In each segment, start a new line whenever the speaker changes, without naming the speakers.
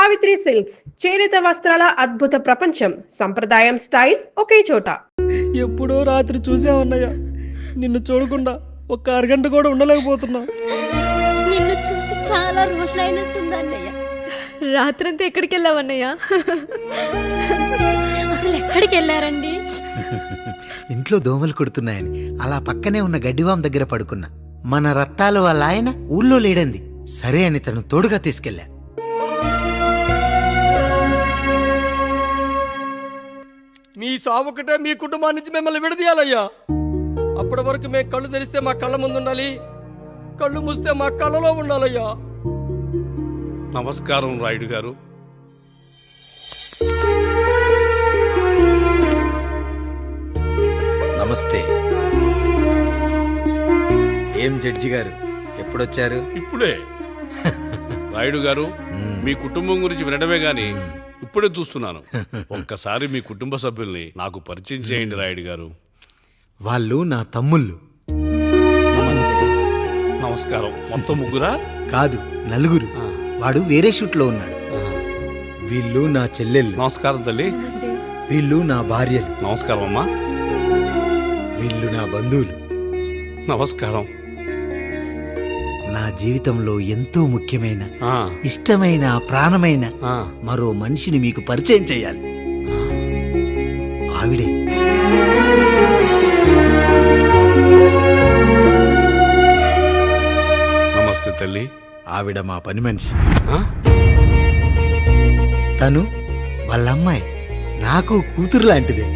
Savitri silks చేనేత వస్త్రాల అద్భుత ప్రపంచం. సంప్రదాయం స్టైల్ ఒకే చోట.
ఎప్పుడో రాత్రి చూసామన్నయ్య, నిన్ను చూడకుండా ఒక్క అరగంట కూడా ఉండలేకపోతున్నా.
నిన్ను చూసి చాలా రోజులైనట్టుంది అన్నయ్య.
రాత్రంతా ఎక్కడికి వెళ్ళావన్నయ్య?
అసలు ఎక్కడికి వెళ్ళారండి?
ఇంట్లో దోమలు కుడుతున్నాయని అలా పక్కనే ఉన్న గడ్డివాం దగ్గర పడుకున్నా. మన రత్తాలు వాళ్ళ ఆయన ఊళ్ళో లేడంది. సరే అని తను తోడుగా తీసుకెళ్ళా.
మీ సావుకటే మీ కుటుంబాన్ని నుంచి మిమ్మల్ని విడదీయాలయ్యా. అప్పటి వరకు మేము కళ్ళు తెరిస్తే మా కళ్ళ ముందు ఉండాలి, కళ్ళు మూస్తే మా కళ్ళలో ఉండాలయ్యా.
నమస్కారం రాయుడు గారు.
నమస్తే. ఏం జడ్జి గారు ఎప్పుడొచ్చారు?
ఇప్పుడే. రాయుడు గారు, మీ కుటుంబం గురించి వినడమే గాని ఇప్పుడే చూస్తున్నాను. ఒక్కసారి మీ కుటుంబ సభ్యుల్ని నాకు పరిచయం చేయండి రాయుడు గారు.
వాళ్ళు నా తమ్ముళ్ళు.
నమస్కారం. మొత్తం ముగ్గురా?
కాదు, నలుగురు. వాడు వేరే షూట్లో ఉన్నాడు. వీళ్ళు నా చెల్లెళ్ళు.
నమస్కారం తల్లి.
వీళ్ళు నా భార్యలు.
నమస్కారం అమ్మా.
వీళ్ళు నా బంధువులు.
నమస్కారం.
నా జీవితంలో ఎంతో ముఖ్యమైన, ఇష్టమైన, ప్రాణమైన మరో మనిషిని మీకు పరిచయం చేయాలి. ఆవిడే.
నమస్తే తల్లి.
ఆవిడ మా పని మనిషి. తను వాళ్ళ అమ్మాయి. నాకు కూతురు లాంటిదే.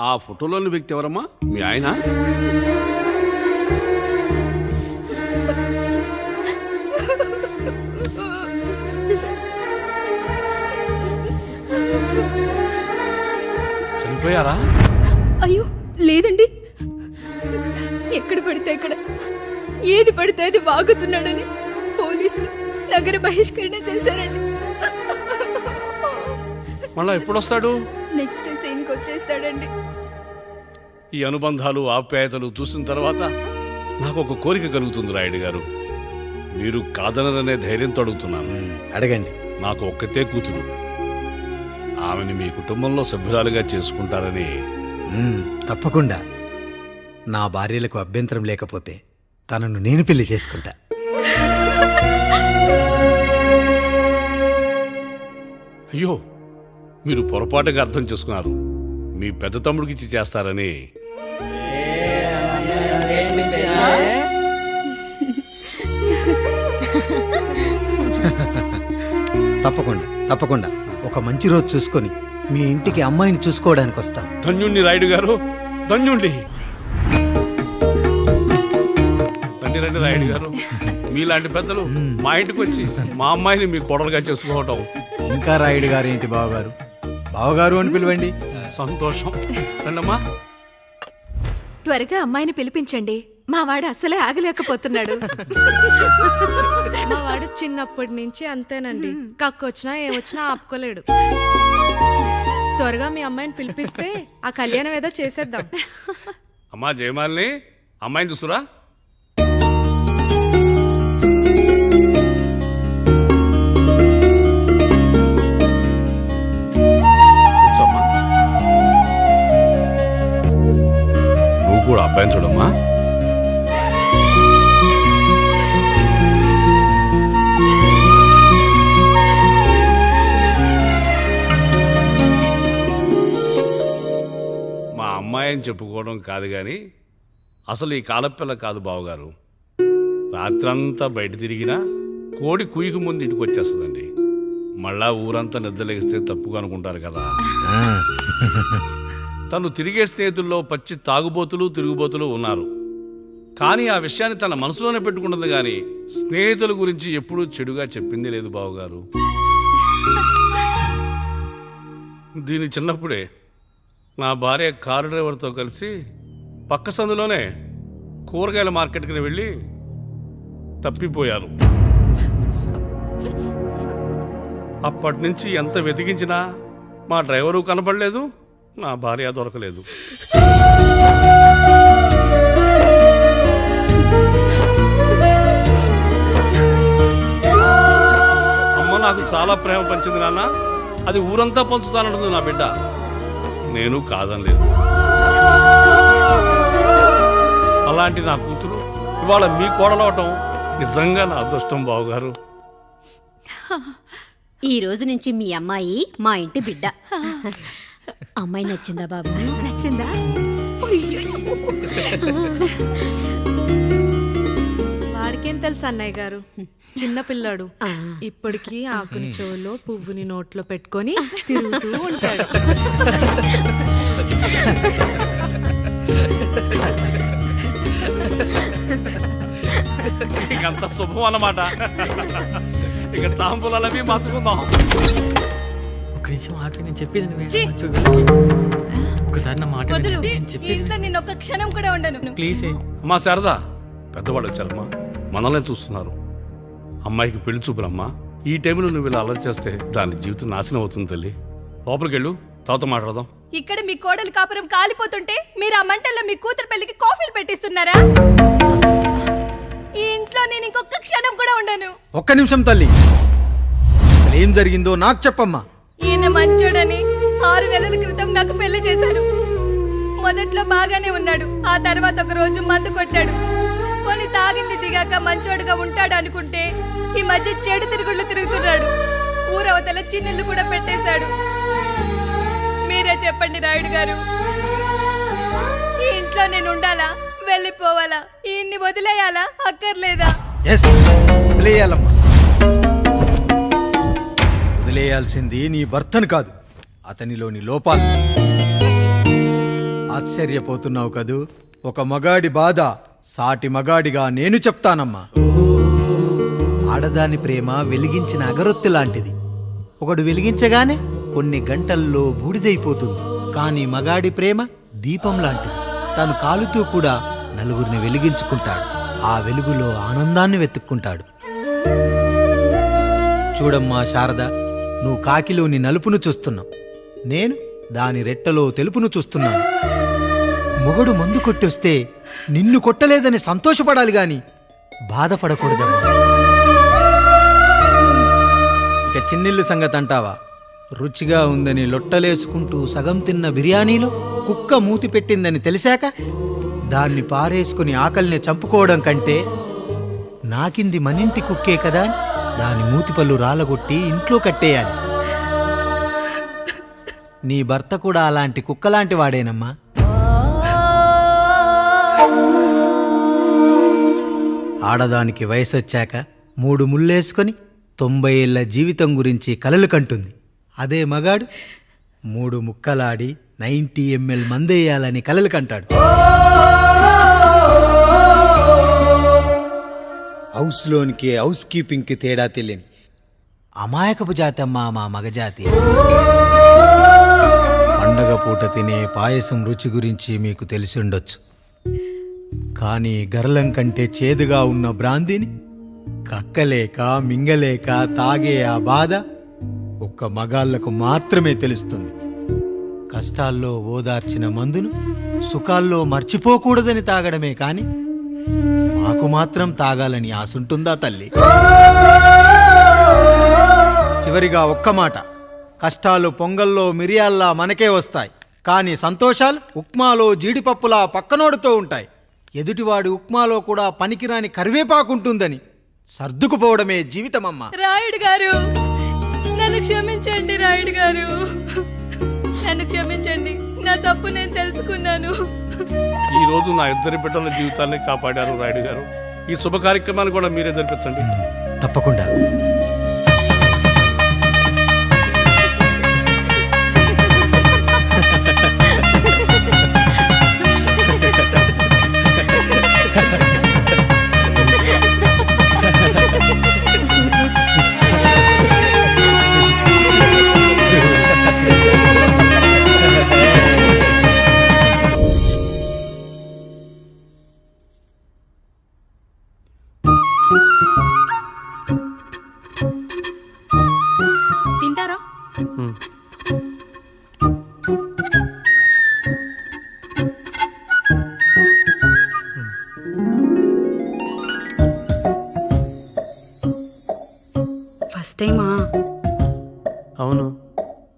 ఆ ఫోటోలోని వ్యక్తి ఎవరమ్మా? మీ ఆయన? చనిపోయారా?
అయ్యో లేదండి. ఎక్కడ పడితే అక్కడ, ఏది పడితే అది వాగుతున్నాడని పోలీసులు నగర బహిష్కరణ చేశారండి.
మళ్ళా ఎప్పుడొస్తాడు?
నెక్స్ట్ సీన్కి వచ్చేస్తాడండి.
ఈ అనుబంధాలు, ఆప్యాయతలు చూసిన తర్వాత నాకు ఒక కోరిక కలుగుతుంది రాయుడు గారు. మీరు కాదనరనే ధైర్యంతో అడుగుతున్నాను.
అడగండి.
నాకు ఒక్కతే కూతురు. ఆమెని మీ కుటుంబంలో సభ్యురాలుగా చేసుకుంటారని.
తప్పకుండా. నా భార్యలకు అభ్యంతరం లేకపోతే తనను నేను పెళ్లి చేసుకుంటా.
అయ్యో, మీరు పొరపాటుగా అర్థం చేసుకున్నారు. మీ పెద్ద తమ్ముడికి ఇచ్చి చేస్తారని.
తప్పకుండా తప్పకుండా ఒక మంచి రోజు చూసుకొని మీ ఇంటికి అమ్మాయిని చూసుకోవడానికి వస్తాం.
ధన్యుణ్ణి రాయుడు గారు, ధన్యుణ్ణి. రండి రండి రాయుడు గారు. మీలాంటి పెద్దలు మా ఇంటికి వచ్చి మా అమ్మాయిని మీ కోడలుగా చేసుకోవటం.
ఇంకా రాయుడు గారు ఏంటి బావగారు? బావగారు అని పిలవండి.
సంతోషం. రండమ్మా.
త్వరగా అమ్మాయిని పిలిపించండి. మా వాడు అసలే ఆగలేకపోతున్నాడు.
మా వాడు చిన్నప్పటి నుంచి అంతేనండి. కక్కొచ్చినా ఏమొచ్చినా ఆపుకోలేడు. త్వరగా మీ అమ్మాయిని పిలిపిస్తే ఆ కళ్యాణం ఏదో చేసేద్దాం.
అమ్మా జయమాలిని, అమ్మాయిని చూసురా. నువ్వు కూడా అబ్బాయిని చూడమ్మా. మా అమ్మాయి అని చెప్పుకోవడం కాదు కానీ అసలు ఈ కాలపిల్ల కాదు బావగారు. రాత్రంతా బయట తిరిగినా కోడి కుయ్యకు ముందు ఇంటికి వచ్చేస్తుందండి. మళ్ళా ఊరంతా నిద్రలేగిస్తే తప్పుగా అనుకుంటారు కదా. తను తిరిగే స్నేహితుల్లో పచ్చి తాగుబోతులు, తిరుగుబోతులు ఉన్నారు. కానీ ఆ విషయాన్ని తన మనసులోనే పెట్టుకుంటుంది. కానీ స్నేహితుల గురించి ఎప్పుడూ చెడుగా చెప్పింది లేదు బావగారు. దీని చిన్నప్పుడే నా భార్య కారు డ్రైవర్తో కలిసి పక్క సందులోనే కూరగాయల మార్కెట్కి వెళ్ళి తప్పిపోయారు. అప్పటి నుంచి ఎంత వెతికించినా మా డ్రైవరు కనబడలేదు, నా భార్య దొరకలేదు. చాలా ప్రేమ పంచింది నాన్న. అది ఊరంతా పంచుతానంటుంది నా బిడ్డ. నేను కాదనలేదు. అలాంటి నా కూతురు ఇవాళ మీ కోడలవటం నిజంగా నా అదృష్టం బావగారు.
ఈ రోజు నుంచి మీ అమ్మాయి మా ఇంటి బిడ్డ. అమ్మాయి నచ్చిందా బాబు?
నచ్చిందా?
వాడికేం తెలుసు అన్నయ్య గారు, చిన్న పిల్లాడు. ఇప్పటికీ ఆకుని చెవులో పువ్వుని నోట్లో పెట్టుకొని తిరుగుతూ ఉంటాడు.
ఇంకంత శుభం అన్నమాట. ఇక తాంబూలాలవి మార్చుకుందాం.
ఒక్క నిమిషం ఆగి, నేను చెప్పేది నువ్వే. ఒకసారి నా మాట విను. నేను చెప్పేది
నేను ఒక్క క్షణం కూడా ఉండను.
ప్లీజ్.
అమ్మా శారదా, పెద్దవాళ్ళు వచ్చారమ్మా, మనల్ని చూస్తున్నారు. అమ్మాయికి పెళ్లి చూపురమ్మా. ఈ టైంలో నువ్వు ఇలా అలర్ట్ చేస్తే దాని జీవితం నాశనం అవుతుంది తల్లి. లోపలికి వెళ్ళు, తర్వాత మాట్లాడదాం.
ఇక్కడ మీ కోడలు కాపురం కాలిపోతుంటే మీరు ఆ మంటల్లో మీ కూతురు పెళ్లికి కాఫీలు పెట్టిస్తున్నారా? ఈ ఇంట్లో నేను ఇంకొక క్షణం కూడా ఉండను.
ఒక్క నిమిషం తల్లి, అసలు ఏం జరిగిందో నాకు చెప్పమ్మా.
ఈయన మంచోడని 6 నెలల క్రితం నాకు పెళ్లి చేశారు. మొదట్లో బాగానే ఉన్నాడు, ఆ తర్వాత ఒక రోజు మందు కొట్టాడు. కొన్ని తాగింది దిగాక మంచోడుగా ఉంటాడు అనుకుంటే ఈ మధ్య చెడు తిరుగుళ్ళు తిరుగుతున్నాడు. ఊరవతల చిన్నుళ్ళు కూడా పెట్టేశాడు. మీరే చెప్పండి రాయుడు గారు, ఈ ఇంట్లో నేను ఉండాలా, వెళ్ళిపోవాలా, ఈయన్ని వదిలేయాలా, అక్కర్లేదా?
ఎస్, వదిలేయాలమ్మా. వదిలేయాల్సింది నీ భర్తను కాదు, అతనిలోని లోపాలు. ఆశ్చర్యపోతున్నావు కదూ? ఒక మగాడి బాధ సాటి మగాడిగా నేను చెప్తానమ్మా. ఆడదాని ప్రేమ వెలిగించిన అగరొత్తి లాంటిది. ఒకడు వెలిగించగానే కొన్ని గంటల్లో బూడిదైపోతుంది. కానీ మగాడి ప్రేమ దీపం లాంటిది. తను కాలుతూ కూడా నలుగురిని వెలిగించుకుంటాడు. ఆ వెలుగులో ఆనందాన్ని వెతుక్కుంటాడు. చూడమ్మా శారద, నువ్వు కాకిలోని నలుపును చూస్తున్నావు, నేను దాని రెట్టలో తెలుపును చూస్తున్నాను. మొగడు మందు కొట్టొస్తే నిన్ను కొట్టలేదని సంతోషపడాలి గాని బాధపడకూడదమ్మా. ఇక చిన్నిల్లు సంగతి అంటావా? రుచిగా ఉందని లొట్టలేసుకుంటూ సగం తిన్న బిర్యానీలో కుక్క మూతి పెట్టిందని తెలిసాక దాన్ని పారేసుకుని ఆకలిని చంపుకోవడం కంటే నాకింది మనింటి కుక్కే కదా అని దాని మూతిపళ్ళు రాలగొట్టి ఇంట్లో కట్టేయాలి. నీ భర్త కూడా అలాంటి కుక్కలాంటి వాడేనమ్మా. ఆడదానికి వయసొచ్చాక 3 ముళ్ళేసుకొని 90 ఏళ్ల జీవితం గురించి కలలు కంటుంది. అదే మగాడు 3 ముక్కలాడి 90 ml మందేయాలని కలలు కంటాడు. హౌస్లోనికి హౌస్ కీపింగ్కి తేడా తెలియని అమాయకపు జాతి అమ్మా మా మగజాతి. పండగ పూట తినే పాయసం రుచి గురించి మీకు తెలిసి ఉండొచ్చు. కానీ గరళం కంటే చేదుగా ఉన్న బ్రాందీని కక్కలేక మింగలేక తాగే ఆ బాధ ఒక్క మగాళ్లకు మాత్రమే తెలుస్తుంది. కష్టాల్లో ఓదార్చిన మందును సుఖాల్లో మర్చిపోకూడదని తాగడమే కాని మాకు మాత్రం తాగాలని ఆశుంటుందా తల్లి? చివరిగా ఒక్క మాట, కష్టాలు పొంగల్లో మిరియాల్లా మనకే వస్తాయి, కానీ సంతోషాలు ఉప్మాలో జీడిపప్పులా పక్కనోడుతో ఉంటాయి. ఎదుటివాడి ఉప్మాలో కూడా పనికిరాని కరివేపాకుంటుందని సర్దుకుపోవడమే జీవితమమ్మా.
రాయుడు గారు, నన్ను క్షమించండి. రాయుడు గారు, నన్ను క్షమించండి. నా తప్పు నేను తెలుసుకున్నాను.
ఈ రోజు నా 2 బిడ్డల జీవితాన్ని కాపాడారు రాయుడు గారు. ఈ శుభ కార్యక్రమాన్ని కూడా మీరే జరిపించండి.
తప్పకుండా.
తింటారా?
ఫస్ట్ టైమా?
అవును,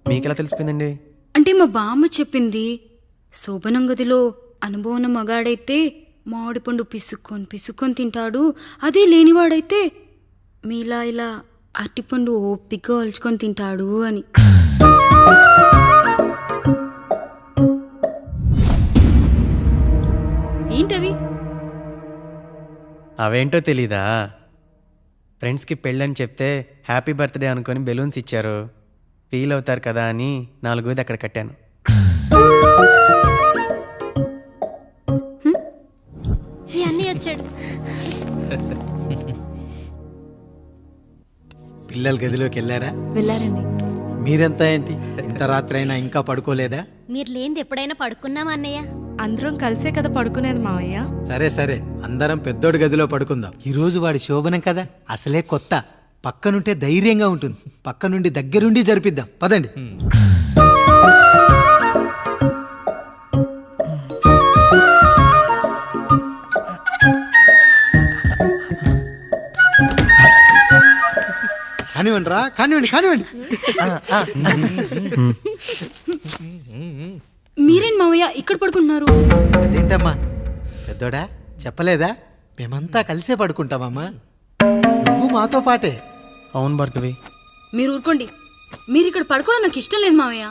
మీకెలా తెలిసిపోయిందండి?
అంటే మా బామ్మ చెప్పింది. శోభనం గదిలో అనుభవం మగాడైతే మామిడి పండు పిసుక్కొని తింటాడు, అదే లేనివాడైతే మీలా ఇలా అరటిపండు ఓపిగ్గా ఒలుచుకొని తింటాడు అని. ఏంటవి?
అవేంటో తెలీదా? ఫ్రెండ్స్కి పెళ్ళని చెప్తే హ్యాపీ బర్త్డే అనుకొని బెలూన్స్ ఇచ్చారు. ఫీల్ అవుతారు కదా అని 4 అక్కడ కట్టాను.
ఈ అన్నయ్య వచ్చాడు.
పిల్లల గదిలోకి వెళ్ళారా?
వెళ్ళారండి.
మీరెంత ఏంటి ఇంత రాత్రైనా ఇంకా పడుకోలేదా?
మీరు లేనిది ఎప్పుడైనా పడుకున్నామా అన్నయ్య?
అందరం కలిసే కదా పడుకునేది మావయ్య.
సరే అందరం పెద్దోడి గదిలో పడుకుందాం. ఈ రోజు వాడి శోభనం కదా, అసలే కొత్త. పక్కనుంటే ధైర్యంగా ఉంటుంది. పక్క నుండి దగ్గరుండి జరిపిద్దాం. పదండి. కానివ్వండి రా, కానివ్వండి.
మీరేం మావయ్య ఇక్కడ పడుకుంటున్నారు?
అదేంటమ్మా పెద్దోడా, చెప్పలేదా? మేమంతా కలిసే పడుకుంటామమ్మా. నువ్వు మాతో పాటే.
అవును భార్గవి.
మీరు ఊరుకోండి. మీరు ఇక్కడ పడుకోవడం నాకు ఇష్టం లేదు మావయ్య.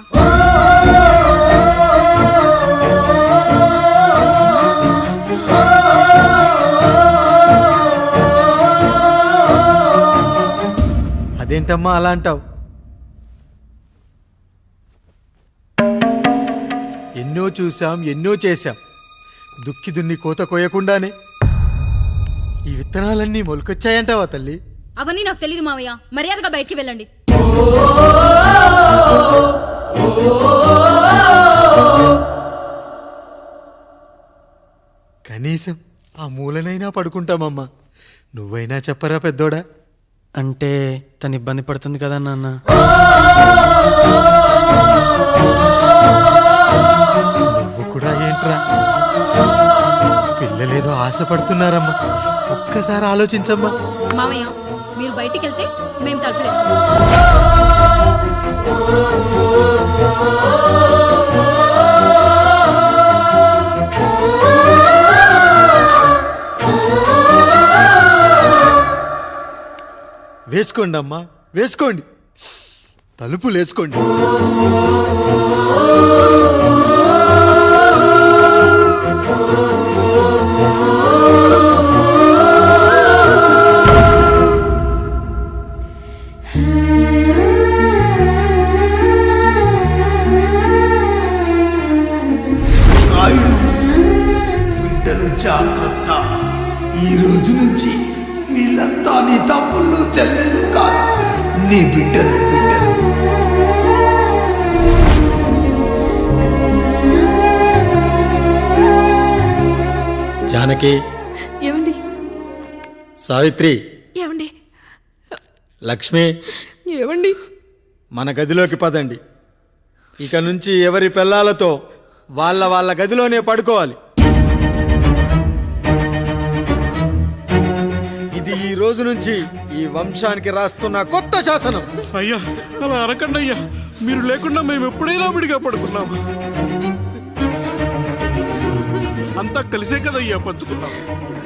అదేంటమ్మా అలా అంటావు? ఎన్నో చూసాం, ఎన్నో చేశాం. దుక్కి దున్ని కోత కోయకుండానే ఈ విత్తనాలన్నీ మొలకొచ్చాయంటావా తల్లి?
అవన్నీ నాకు తెలియదు మావయ్య. మర్యాదగా బయటికి వెళ్ళండి.
కనీసం ఆ మూలనైనా పడుకుంటామమ్మా. నువ్వైనా చెప్పరా పెద్దోడా?
అంటే తను ఇబ్బంది పడుతుంది కదా నాన్న.
నువ్వు కూడా ఏంట్రా? పిల్లలేదో ఆశపడుతున్నారమ్మా. ఒక్కసారి ఆలోచించమ్మా.
మావయ్య మీరు బయటికి వెళ్తే మేము తలుపులేసుకుంటాం.
వేసుకోండి అమ్మా, వేసుకోండి. తలుపులు వేసుకోండి.
బిడ్డలు జాగ్రత్త. ఈ రోజు నుంచి వీళ్ళంతా నీ తమ్ముళ్ళు చెల్లెళ్ళు కాదు, నీ బిడ్డలు.
జానకి,
ఏమండి?
సావిత్రి,
ఏమండి?
లక్ష్మి,
ఏమండి?
మన గదిలోకి పదండి. ఇక నుంచి ఎవరి పిల్లలతో వాళ్ళ గదిలోనే పడుకోవాలి. ఇది ఈ రోజు నుంచి ఈ వంశానికి రాస్తున్న కొత్త శాసనం.
అయ్యా అలా అరకండి అయ్యా. మీరు లేకుండా మేము ఎప్పుడైనా విడిగా పడుకున్నాము. అంతా కలిసే కదయ్యా పంచుకున్నాం.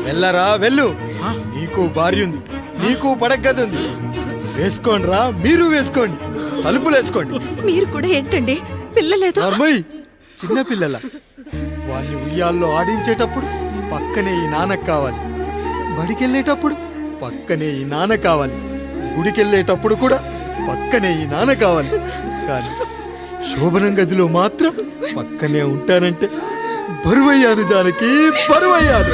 వెళ్ళరా వెళ్ళు. నీకు భార్య ఉంది, నీకు పడగది ఉంది. వేసుకోండి రా, మీరు వేసుకోండి. తలుపులు వేసుకోండి.
మీరు కూడా ఏంటండి పిల్లలేదు?
నర్మయ్, చిన్న పిల్లల వాళ్ళని ఉయ్యాల్లో ఆడించేటప్పుడు పక్కనే ఈ నాన్న కావాలి. బడికెళ్ళేటప్పుడు పక్కనే ఈ నాన్న కావాలి. గుడికెళ్ళేటప్పుడు కూడా పక్కనే ఈ నాన్న కావాలి. కానీ శోభనం గదిలో మాత్రం పక్కనే ఉంటానంటే బరువయ్యాను జానకి, బరువయ్యాను.